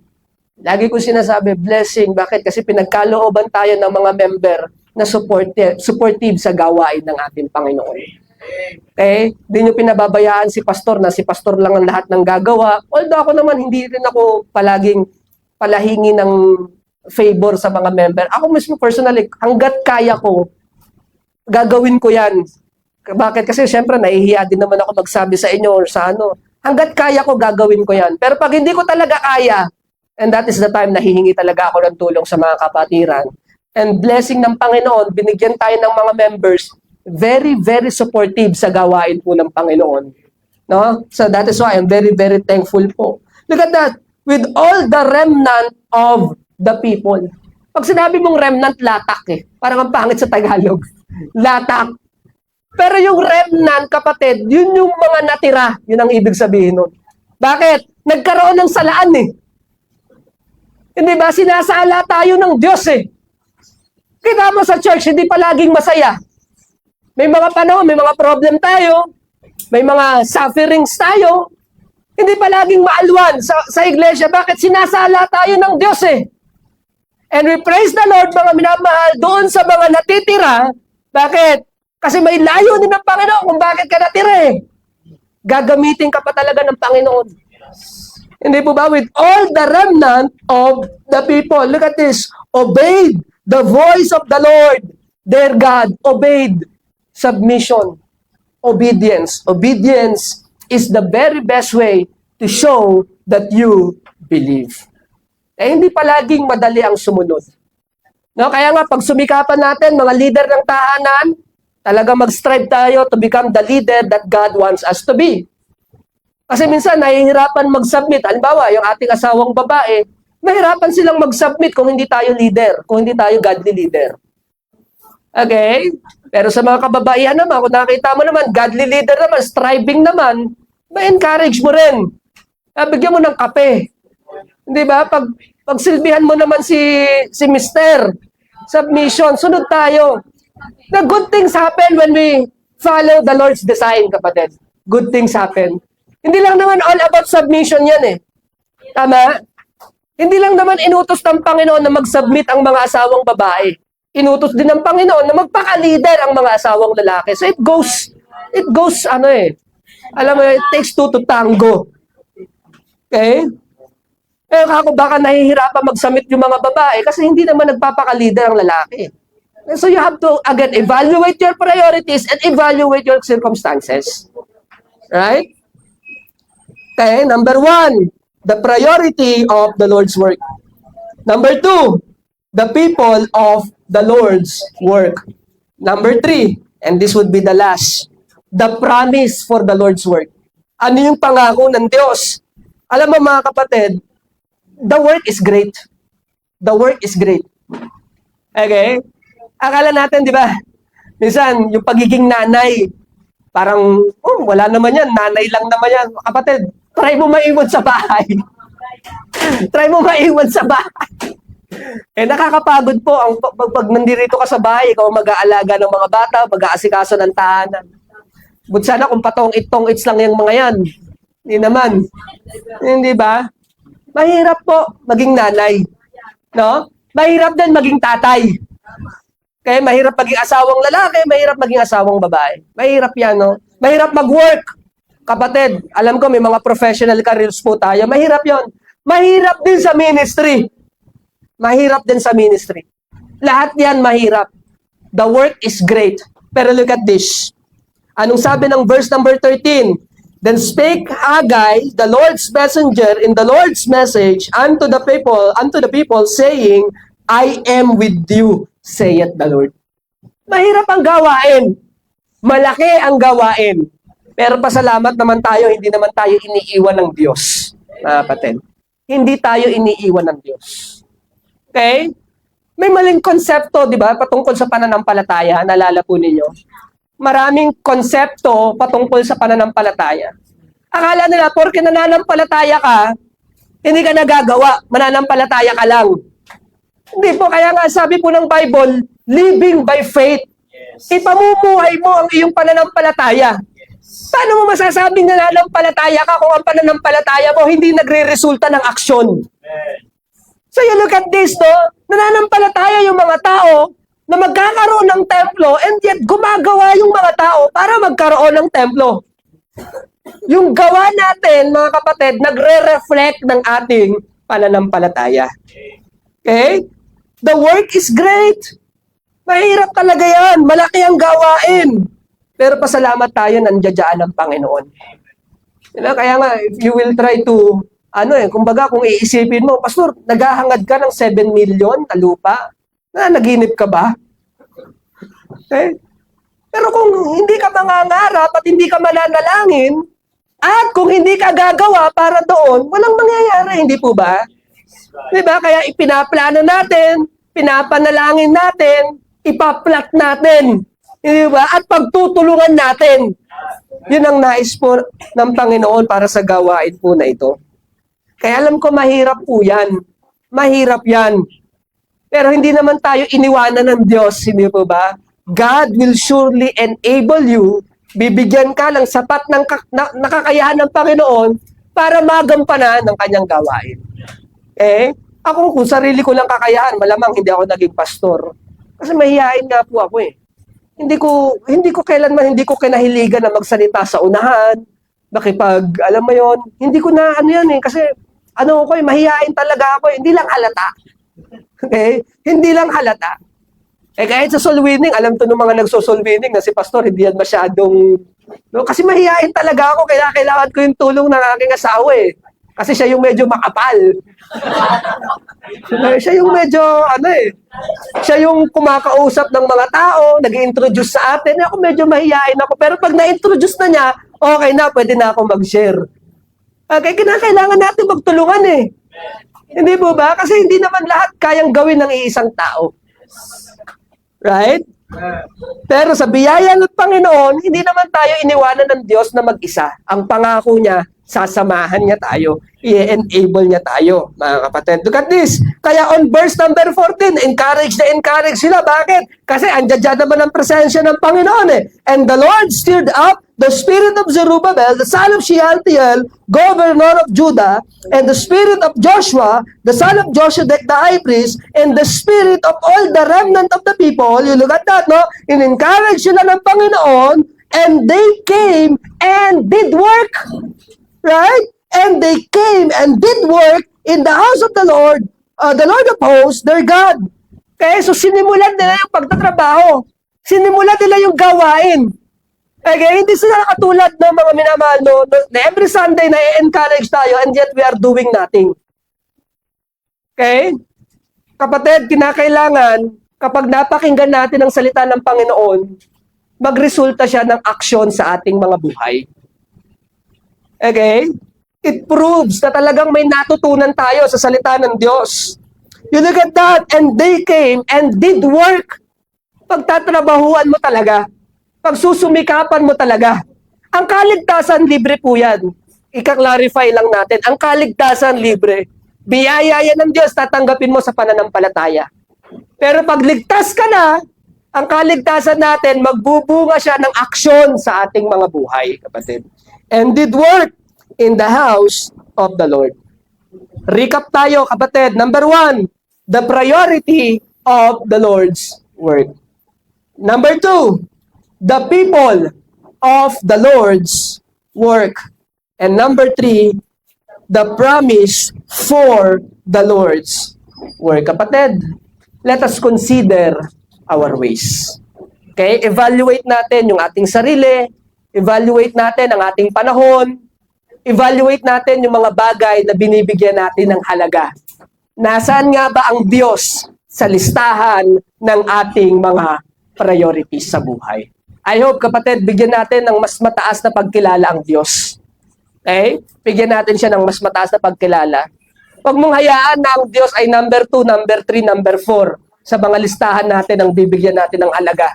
Lagi ko sinasabi, blessing. Bakit? Kasi pinagkalooban tayo ng mga member na supportive sa gawain ng ating Panginoon. Okay? Hindi nyo pinababayaan si pastor na si pastor lang ang lahat ng gagawa. Although ako naman, hindi rin ako palaging palahingi ng favor sa mga member. Ako mismo personally, hanggat kaya ko, gagawin ko yan. Bakit? Kasi syempre, nahihiya din naman ako magsabi sa inyo or sa ano. Hanggat kaya ko, gagawin ko yan. Pero pag hindi ko talaga kaya, and that is the time nahihingi talaga ako ng tulong sa mga kapatiran. And blessing ng Panginoon, binigyan tayo ng mga members, very, very supportive sa gawain po ng Panginoon. No? So that is why I'm very, very thankful po. Look at that. With all the remnant of the people. Pag sinabi mong remnant, latak eh. Parang ang pangit sa Tagalog. Latak. Pero yung remnant, kapatid, yun yung mga natira. Yun ang ibig sabihin nun. Bakit? Nagkaroon ng salaan eh. Hindi ba? Sinasala tayo ng Diyos eh. Kita mo sa church, hindi palaging masaya. May mga panahon, may mga problem tayo. May mga sufferings tayo. Hindi palaging maalwan sa iglesia. Bakit? Sinasala tayo ng Diyos eh. And we praise the Lord, mga minamahal, doon sa mga natitira. Bakit? Kasi may layo din ng Panginoon kung bakit ka natira eh. Gagamitin ka pa talaga ng Panginoon. Hindi po ba? With all the remnant of the people. Look at this. Obeyed the voice of the Lord, their God. Obeyed. Submission. Obedience. Obedience is the very best way to show that you believe. Eh, hindi palaging madali ang sumunod. No, kaya nga, pag sumikapan natin, mga leader ng tahanan, talaga mag-strive tayo to become the leader that God wants us to be. Kasi minsan, nahihirapan mag-submit. Halimbawa, yung ating asawang babae, mahirapan silang mag-submit kung hindi tayo leader, kung hindi tayo godly leader. Okay? Pero sa mga kababaihan naman, kung nakita mo naman, godly leader naman, striving naman, ma-encourage mo rin. Bigyan mo ng kape. Hindi ba? Pag silbihan mo naman si Mister, submission, sunod tayo. The good things happen when we follow the Lord's design, kapatid. Good things happen. Hindi lang naman all about submission yan eh. Tama? Hindi lang naman inutos ng Panginoon na mag-submit ang mga asawang babae. Inutos din ng Panginoon na magpaka-leader ang mga asawang lalaki. So it goes, alam mo, it takes two to tango. Okay? Eh, ako baka nahihirapan mag-submit yung mga babae kasi hindi naman nagpapaka-leader ang lalaki. So you have to, again, evaluate your priorities and evaluate your circumstances. Right? Okay, number 1, the priority of the Lord's work. Number 2, the people of the Lord's work. Number 3, and this would be the last, the promise for the Lord's work. Ano yung pangako ng Diyos? Alam mo mga kapatid, the work is great. The work is great. Okay? Akala natin, di ba? Minsan, yung pagiging nanay, parang, wala naman yan, nanay lang naman yan. Kapatid, try mo maiwan sa bahay. Try mo maiwan sa bahay. Eh, nakakapagod po ang pag nandito ka sa bahay, ikaw mag-aalaga ng mga bata, mag-aasikaso ng tahanan. But sana kung patong-itong-its lang yung mga yan. Hindi naman. Hindi ba? Mahirap po maging nanay. No? Mahirap din maging tatay. Kaya mahirap maging asawang lalaki, mahirap maging asawang babae. Mahirap yan, no? Mahirap mag-work. Kapatid, alam ko may mga professional careers po tayo. Mahirap yon. Mahirap din sa ministry. Mahirap din sa ministry. Lahat yan mahirap. The work is great. Pero look at this. Anong sabi ng verse number 13? Then spake Haggai, the Lord's messenger, in the Lord's message unto the people, saying, I am with you, saith the Lord. Mahirap ang gawain. Malaki ang gawain. Pero pasalamat naman tayo, hindi naman tayo iniiwan ng Diyos. Mga kapatid. Hindi tayo iniiwan ng Diyos. Okay? May maling konsepto, di ba, patungkol sa pananampalataya. Naalala po ninyo? Maraming konsepto patungkol sa pananampalataya. Akala nila, porke nananampalataya ka, hindi ka nagagawa, mananampalataya ka lang. Hindi po, kaya nga sabi po ng Bible, living by faith. Ipamumuhay mo ang iyong pananampalataya. Paano mo masasabing nananampalataya ka kung ang pananampalataya mo hindi nagre-resulta ng aksyon? So you look at this, no? Nananampalataya yung mga tao na magkakaroon ng templo and yet gumagawa yung mga tao para magkaroon ng templo. Yung gawa natin, mga kapatid, nagre-reflect ng ating pananampalataya. Okay? The work is great. Mahirap talaga yan. Malaki ang gawain. Pero pasalamat tayo, nandiyan ang Panginoon. Kaya nga, if you will try to, kumbaga kung iisipin mo, Pastor, naghahangad ka ng 7 million na lupa, naginip ka ba? Okay? Pero kung hindi ka mangangarap at hindi ka mananalangin, at kung hindi ka gagawa para doon, walang mangyayari, hindi po ba? Diba? Kaya ipinaplano natin, pinapanalangin natin, ipaplat natin. Diba? At pagtutulungan natin. Yun ang nais po ng Panginoon para sa gawain po na ito. Kaya alam ko mahirap po yan. Mahirap yan. Pero hindi naman tayo iniwanan ng Diyos, hindi po ba? God will surely enable you, bibigyan ka ng sapat ng nakakayahan ng Panginoon para magampanan ng kanyang gawain. Ako kung sarili ko lang kakayahan, malamang hindi ako naging pastor. Kasi mahihain nga po ako eh. Hindi ko kailanman kinahiligan na magsalita sa unahan, alam mo yon, hindi ko na kasi mahihain talaga ako eh. Hindi lang halata. Okay? Hindi lang halata. Kahit sa soul winning, alam to ng mga nagso-soul winning na si pastor, hindi yan masyadong, kasi mahihain talaga ako, kailangan ko yung tulong ng aking asawa eh. Kasi siya yung medyo makapal. Siya yung medyo, Siya yung kumakausap ng mga tao, nag-introduce sa atin. Ako medyo mahihain ako, pero pag na-introduce na niya, okay na, pwede na ako mag-share. Okay, kinakailangan natin magtulungan eh. Hindi po ba? Kasi hindi naman lahat kayang gawin ng iisang tao. Right? Pero sa biyaya ng Panginoon, hindi naman tayo iniwanan ng Diyos na mag-isa. Ang pangako niya, sasamahan niya tayo. I-enable niya tayo, mga kapatid. Look at this. Kaya on verse number 14, encourage sila. Bakit? Kasi andyan naman ang presensya ng Panginoon eh. And the Lord stirred up the spirit of Zerubbabel, the son of Shealtiel, governor of Judah, and the spirit of Joshua, the son of Joshadek, the high priest, and the spirit of all the remnant of the people. You look at that, no? In-encourage sila ng Panginoon, and they came and did work. Right? And they came and did work in the house of the Lord of hosts, their God. Okay, so sinimulan nila yung pagtatrabaho. Sinimulan nila yung gawain. Okay, hindi sila katulad ng mga minamahal, no, na every Sunday na i-encourage tayo and yet we are doing nothing. Okay? Kapatid, kinakailangan, kapag napakinggan natin ang salita ng Panginoon, magresulta siya ng aksyon sa ating mga buhay. Okay? It proves na talagang may natutunan tayo sa salita ng Diyos. You look at that, and they came and did work. Pagtatrabahuan mo talaga. Pagsusumikapan mo talaga. Ang kaligtasan, libre po yan. Ika-clarify lang natin. Ang kaligtasan, libre. Biyaya yan ng Diyos, tatanggapin mo sa pananampalataya. Pero pag ligtas ka na, ang kaligtasan natin, magbubunga siya ng aksyon sa ating mga buhay, kapatid. And did work in the house of the Lord. Recap tayo, kapatid. Number 1, the priority of the Lord's work. Number 2, the people of the Lord's work. And number 3, the promise for the Lord's work. Kapatid, let us consider our ways. Okay? Evaluate natin yung ating sarili, evaluate natin ang ating panahon, evaluate natin yung mga bagay na binibigyan natin ng halaga. Nasaan nga ba ang Diyos sa listahan ng ating mga priorities sa buhay? I hope, kapatid, bigyan natin ng mas mataas na pagkilala ang Diyos. Okay? Bigyan natin siya ng mas mataas na pagkilala. Huwag mong hayaan na ang Diyos ay number 2, number 3, number 4 sa mga listahan natin ang bibigyan natin ng halaga.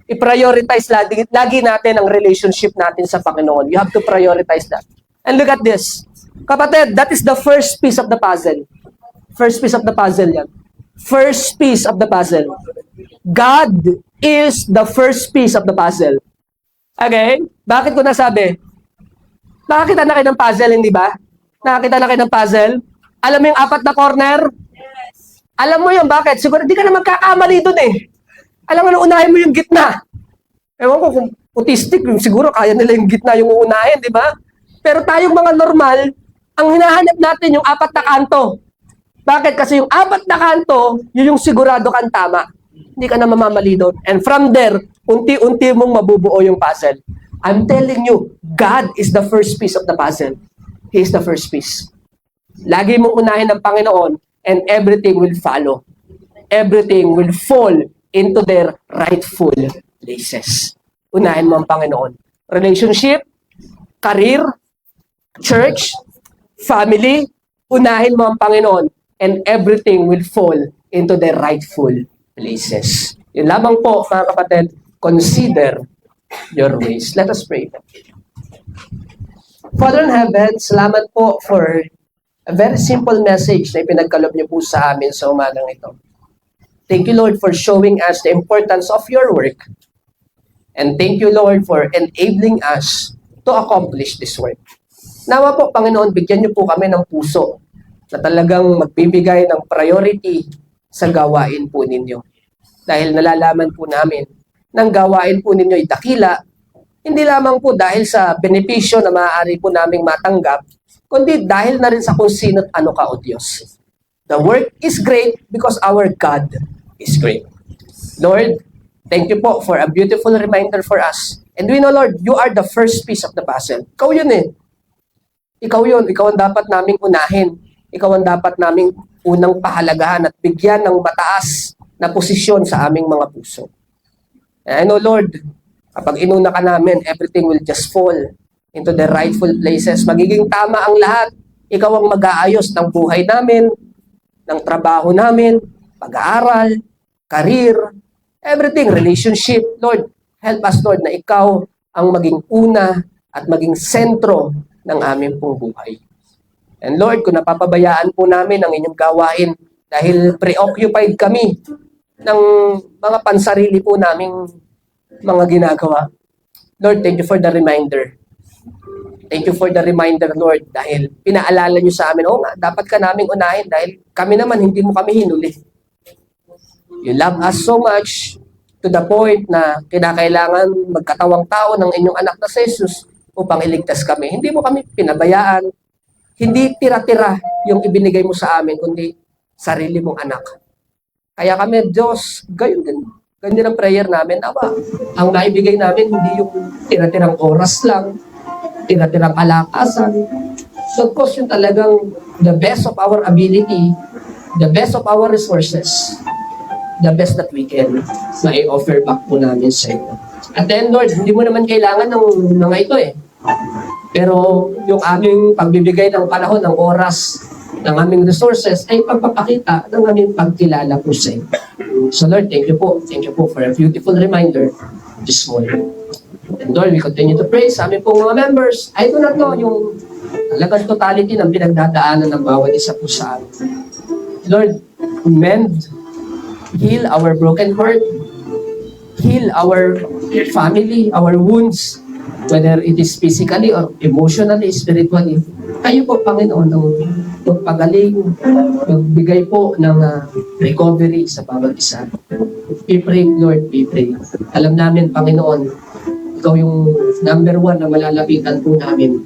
I-prioritize lagi natin ang relationship natin sa Panginoon. You have to prioritize that. And look at this. Kapatid, that is the first piece of the puzzle. First piece of the puzzle yan. First piece of the puzzle. God is the first piece of the puzzle. Okay? Bakit ko nasabi? Nakakita na kayo ng puzzle, hindi ba? Nakakita na kayo ng puzzle? Alam mo yung 4 na corner? Alam mo yun, bakit? Siguro, di ka na magkakamali dun eh. Alam mo, unahin mo yung gitna. Ewan ko, kung autistic, siguro kaya nila yung gitna yung uunahin, di ba? Pero tayong mga normal, ang hinahanap natin yung 4 na kanto. Bakit? Kasi yung 4 na kanto, yun yung sigurado kang tama. Hindi ka na mamamali doon. And from there, unti-unti mong mabubuo yung puzzle. I'm telling you, God is the first piece of the puzzle. He is the first piece. Lagi mong unahin ng Panginoon and everything will follow. Everything will fall into their rightful places. Unahin mo ang Panginoon. Relationship, career, church, family, unahin mo ang Panginoon and everything will fall into their rightful places. Yun lamang po, mga kapatid, consider your ways. Let us pray. Father in heaven, salamat po for a very simple message na ipinagkaloob niyo po sa amin sa umagang ito. Thank you, Lord, for showing us the importance of your work. And thank you, Lord, for enabling us to accomplish this work. Nawa po, Panginoon, bigyan niyo po kami ng puso na talagang magbibigay ng priority sa gawain po ninyo. Dahil nalalaman po namin ng gawain po ninyo ay dakila, hindi lamang po dahil sa benepisyo na maaari po naming matanggap, kundi dahil na rin sa kung sino't ano ka, O Diyos. The work is great because our God is great. Lord, thank you po for a beautiful reminder for us. And we know, Lord, you are the first piece of the puzzle. Ikaw yun eh. Ikaw yun. Ikaw ang dapat naming unahin. Ikaw ang dapat naming unang pahalagahan at bigyan ng mataas na posisyon sa aming mga puso. And I know, Lord, kapag inuna ka namin, everything will just fall into the rightful places. Magiging tama ang lahat. Ikaw ang mag-aayos ng buhay namin, ng trabaho namin, pag-aaral, career, everything, relationship. Lord, help us, Lord, na ikaw ang maging una at maging sentro ng aming pong buhay. And Lord, kung napapabayaan po namin ang inyong gawain dahil preoccupied kami ng mga pansarili po naming mga ginagawa. Lord, thank you for the reminder. Thank you for the reminder, Lord, dahil pinaalala niyo sa amin, oh nga, dapat ka naming unahin dahil kami naman, hindi mo kami hinuli. You love us so much to the point na kinakailangan magkatawang tao ng inyong anak na si Jesus upang iligtas kami. Hindi mo kami pinabayaan. Hindi tira-tira yung ibinigay mo sa amin, kundi sarili mong anak. Kaya kami, Diyos, ganyan ang prayer namin. Aba, ang naibigay namin, hindi yung tira-tirang oras lang, tira-tirang kalakasan. So, of course, yung talagang the best of our ability, the best of our resources, the best that we can ma-offer back po namin sa iyo. At then, Lord, hindi mo naman kailangan ng mga ito eh. Pero yung aming pagbibigay ng panahon, ng oras, ng aming resources, ay pagpapakita ng aming pagkilala po sa iyo. So Lord, thank you po. Thank you po for a beautiful reminder this morning. And Lord, we continue to pray sa aming pong mga members. I do not know yung talagang totality ng pinagdadaanan ng bawat isa po sa amin. Lord, mend, heal our broken heart, heal our family, our wounds, whether it is physically or emotionally, spiritually. Kayo po, Panginoon, ang magpagaling, magbigay po ng recovery sa bawat isa. We pray, Lord, we pray. Alam namin, Panginoon, ikaw yung number one na malalapitan po namin.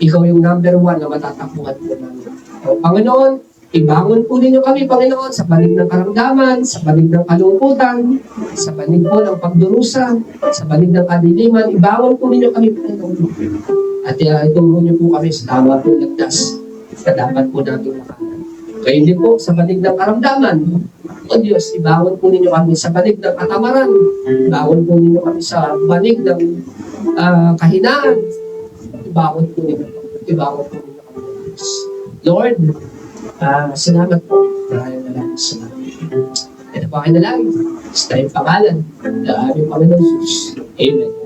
Ikaw yung number one na matatakbuhan po namin. O, Panginoon, ibangon po ninyo kami, Panginoon, sa banig ng karamdaman, sa banig ng kalungkutan, sa banig po ng pagdurusa, sa banig ng kadiliman. Ibangon po ninyo kami, Panginoon. At ituro niyo po kami sa tama po lagdas na dapat po natin makanan. Kaya hindi po sa banig ng karamdaman. O Diyos, ibangon po ninyo kami sa banig ng katamaran. Ibangon po ninyo kami sa banig ng kahinaan. Ibangon po ninyo kami, Diyos. Lord, salamat po. Maraming maraming salamat. Ito po aking nalangin. Sa tayong pangalan ng aming Panginoon Jesus. Amen.